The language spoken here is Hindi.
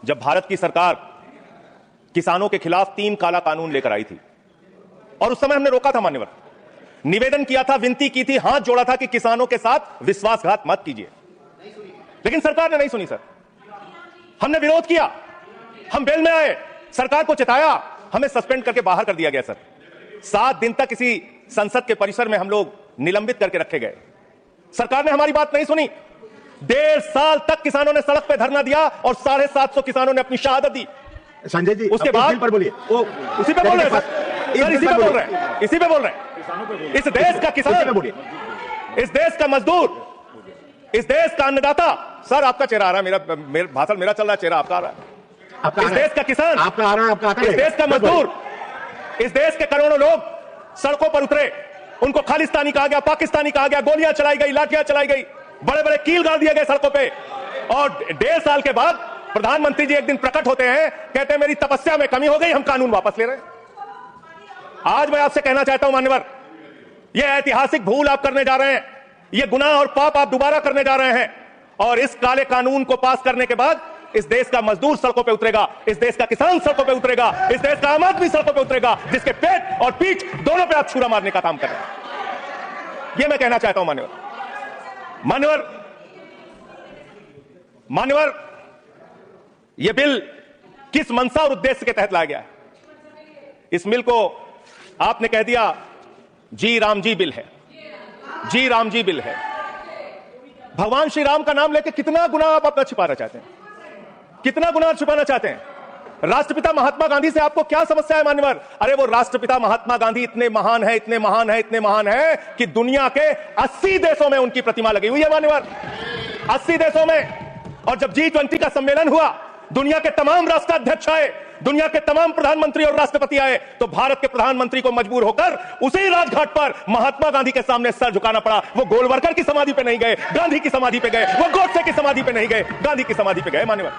जब भारत की सरकार किसानों के खिलाफ 3 काला कानून लेकर आई थी और उस समय हमने रोका था, मान्यवर, निवेदन किया था, विनती की थी, हाथ जोड़ा था कि किसानों के साथ विश्वासघात मत कीजिए, लेकिन सरकार ने नहीं सुनी। सर, हमने विरोध किया, हम बेल में आए, सरकार को चिताया, हमें सस्पेंड करके बाहर कर दिया गया। सर, 7 दिन तक किसी संसद के परिसर में हम लोग निलंबित करके रखे गए। सरकार ने हमारी बात नहीं सुनी। 1.5 साल तक किसानों ने सड़क पे धरना दिया और 750 किसानों ने अपनी शहादत दी। संजय जी, उसके बाद पर बोलिए, उसी पे बोल रहे हैं सर, इसी पे बोल रहे हैं, इसी पे बोल रहे हैं। इस देश का किसान, इस देश का मजदूर, इस देश का अन्नदाता, सर आपका चेहरा आ रहा है, मेरा भाषण मेरा चल रहा है, चेहरा आपका आ रहा है। इस देश का किसान, आपका आ रहा है, आपका, इस देश का मजदूर, इस देश के करोड़ों लोग सड़कों पर उतरे, उनको खालिस्तानी कहा गया, पाकिस्तानी कहा गया, गोलियां चलाई गई, लाठियां चलाई गई, बड़े बड़े कील गाड़ दिए गए सड़कों पे। और 1.5 साल के बाद प्रधानमंत्री जी एक दिन प्रकट होते हैं, कहते हैं मेरी तपस्या में कमी हो गई, हम कानून वापस ले रहे हैं। आज मैं आपसे कहना चाहता हूं मान्यवर, यह ऐतिहासिक भूल आप करने जा रहे हैं, यह गुनाह और पाप आप दोबारा करने जा रहे हैं। और इस काले कानून को पास करने के बाद इस देश का मजदूर सड़कों पे उतरेगा, इस देश का किसान सड़कों पे उतरेगा, इस देश का आम आदमी सड़कों पे उतरेगा, जिसके पेट और पीठ दोनों पे आप छुरा मारने का काम कर रहे हैं। यह मैं कहना चाहता हूं मान्यवर, यह बिल किस मंशा और उद्देश्य के तहत लाया गया है? इस बिल को आपने कह दिया जी राम जी बिल है, जी राम जी बिल है। भगवान श्री राम का नाम लेकर कितना गुनाह आप अपना छिपाना चाहते हैं, कितना गुनाह छिपाना चाहते हैं? राष्ट्रपिता महात्मा गांधी से आपको क्या समस्या है मान्यवर? अरे वो राष्ट्रपिता महात्मा गांधी इतने महान है, इतने महान है, इतने महान है कि दुनिया के 80 देशों में उनकी प्रतिमा लगी हुई है मान्यवर, 80 देशों में। और जब G20 का सम्मेलन हुआ, दुनिया के तमाम राष्ट्राध्यक्ष आए, दुनिया के तमाम प्रधानमंत्री और राष्ट्रपति आए, तो भारत के प्रधानमंत्री को मजबूर होकर उसी राजघाट पर महात्मा गांधी के सामने सर झुकाना पड़ा। वो गोलवरकर की समाधि पे नहीं गए, गांधी की समाधि पे गए, वो गोडसे की समाधि पे नहीं गए, गांधी की समाधि पे गए मान्यवर।